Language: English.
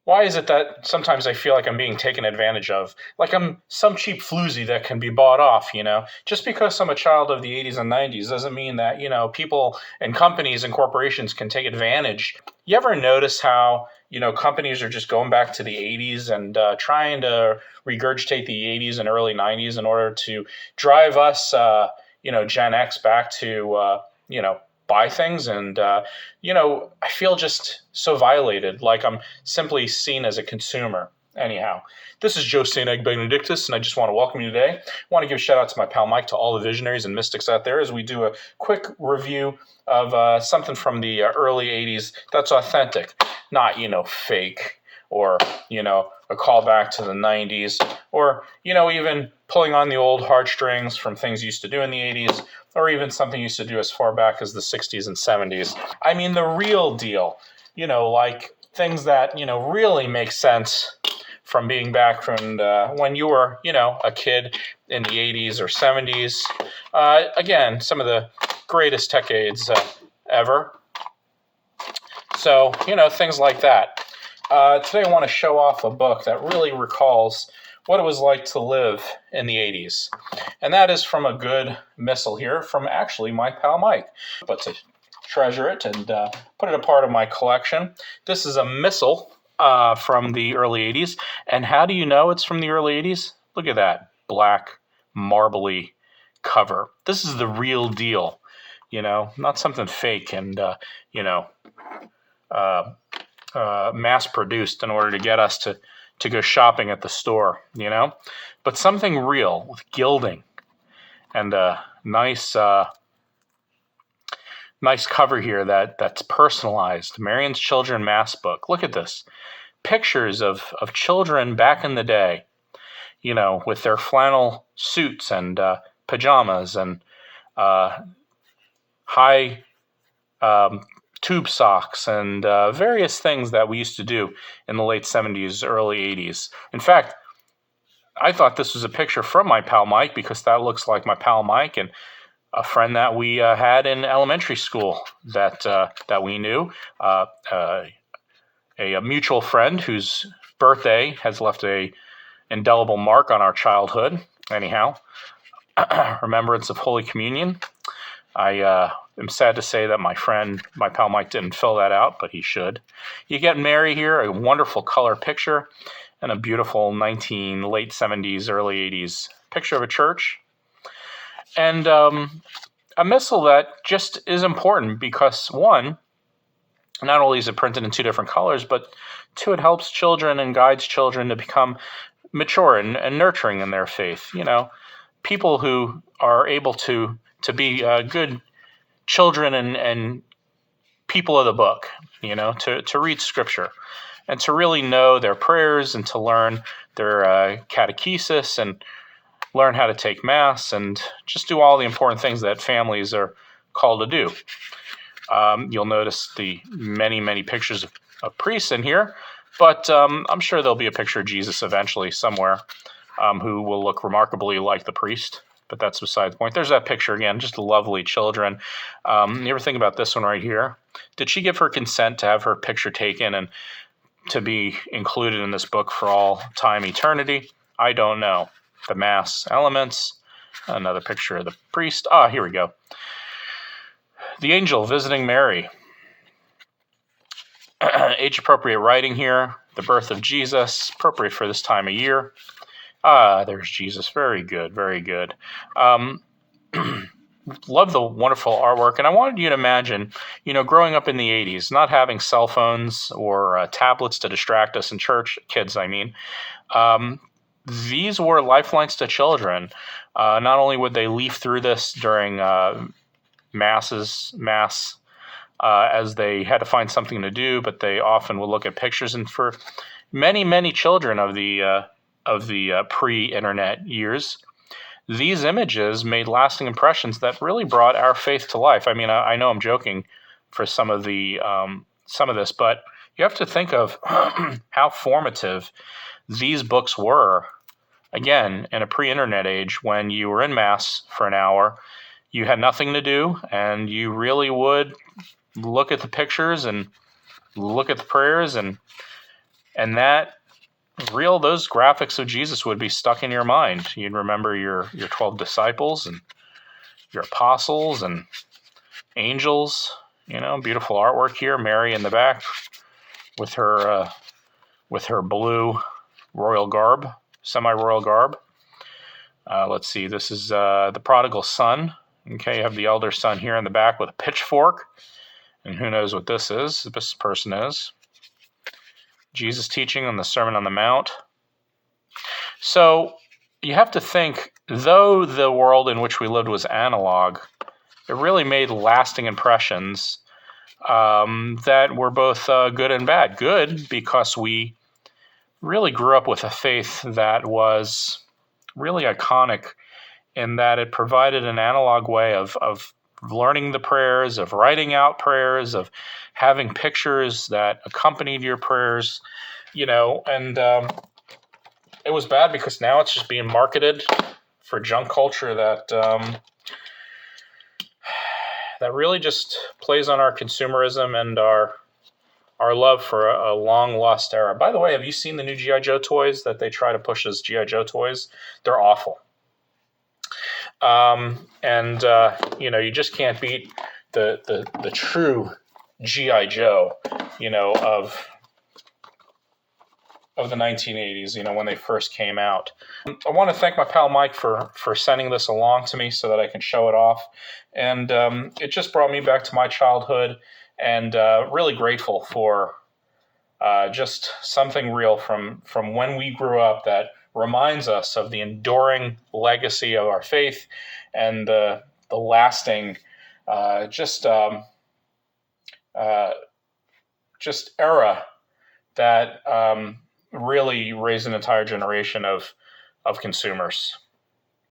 Why is it that sometimes I feel like I'm being taken advantage of? Like I'm some cheap floozy that can be bought off, Just because I'm a child of the 80s and 90s doesn't mean that, people and companies and corporations can take advantage. You ever notice how, companies are just going back to the 80s and trying to regurgitate the 80s and early 90s in order to drive us, Gen X back to, buy things and I feel just so violated, like I'm simply seen as a consumer. Anyhow, this is Joe St. Eggbenedictus, and I just want to welcome you today. I want to give a shout out to my pal Mike, to all the visionaries and mystics out there, as we do a quick review of something from the early 80s that's authentic, not, fake, or, a callback to the 90s, or, even pulling on the old heartstrings from things used to do in the 80s, or even something used to do as far back as the 60s and 70s. I mean, the real deal, like things that, really make sense from being back from when you were, a kid in the 80s or 70s. Again, some of the greatest decades ever. So, things like that. Today I want to show off a book that really recalls what it was like to live in the 80s. And that is from a good Missal here from actually my pal Mike. But to treasure it and put it a part of my collection, this is a Missal from the early 80s. And how do you know it's from the early 80s? Look at that black, marbly cover. This is the real deal, not something fake and, mass-produced in order to get us to go shopping at the store, but something real with gilding and a nice cover here that's personalized. Marion's Children Mass Book. Look at this. Pictures of children back in the day, with their flannel suits and pajamas and high tube socks and various things that we used to do in the late 70s, early 80s. In fact, I thought this was a picture from my pal Mike because that looks like my pal Mike and a friend that we had in elementary school that we knew, a mutual friend whose birthday has left a indelible mark on our childhood. Anyhow, remembrance of Holy Communion. I am sad to say that my pal Mike, didn't fill that out, but he should. You get Mary here, a wonderful color picture, and a beautiful late 70s, early 80s picture of a church. And a Missal that just is important because, one, not only is it printed in two different colors, but two, it helps children and guides children to become mature and nurturing in their faith. People who are able to be good children and people of the book, to read scripture and to really know their prayers and to learn their catechesis and learn how to take mass and just do all the important things that families are called to do. You'll notice the many, many pictures of priests in here, but I'm sure there'll be a picture of Jesus eventually somewhere who will look remarkably like the priest. But that's beside the point. There's that picture again, just lovely children. You ever think about this one right here? Did she give her consent to have her picture taken and to be included in this book for all time, eternity? I don't know. The Mass elements, another picture of the priest. Here we go. The angel visiting Mary. Age-appropriate writing here. The birth of Jesus, appropriate for this time of year. There's Jesus. Very good, very good. Love the wonderful artwork. And I wanted you to imagine, growing up in the 80s, not having cell phones or tablets to distract us in church, kids, I mean. These were lifelines to children. Not only would they leaf through this during mass, as they had to find something to do, but they often would look at pictures. And for many, many children of the pre-internet years, these images made lasting impressions that really brought our faith to life. I mean, I know I'm joking for some of this, but you have to think of how formative these books were. Again, in a pre-internet age, when you were in mass for an hour, you had nothing to do, and you really would look at the pictures and look at the prayers and And those graphics of Jesus would be stuck in your mind. You'd remember your 12 disciples and your apostles and angels. Beautiful artwork here. Mary in the back with her blue royal garb, semi-royal garb. Let's see. This is the prodigal son. Okay, you have the elder son here in the back with a pitchfork. And who knows what this person is. Jesus teaching on the Sermon on the Mount. So you have to think, though the world in which we lived was analog, it really made lasting impressions that were both good and bad. Good because we really grew up with a faith that was really iconic in that it provided an analog way of learning the prayers, of writing out prayers, of having pictures that accompanied your prayers, and it was bad because now it's just being marketed for junk culture that that really just plays on our consumerism and our love for a long lost era. By the way, have you seen the new G.I. Joe toys that they try to push as G.I. Joe toys? They're awful. You just can't beat the true G.I. Joe, of the 1980s, when they first came out. I want to thank my pal Mike for sending this along to me so that I can show it off. And it just brought me back to my childhood, and really grateful for just something real from when we grew up that reminds us of the enduring legacy of our faith and the lasting just era that really raised an entire generation of consumers.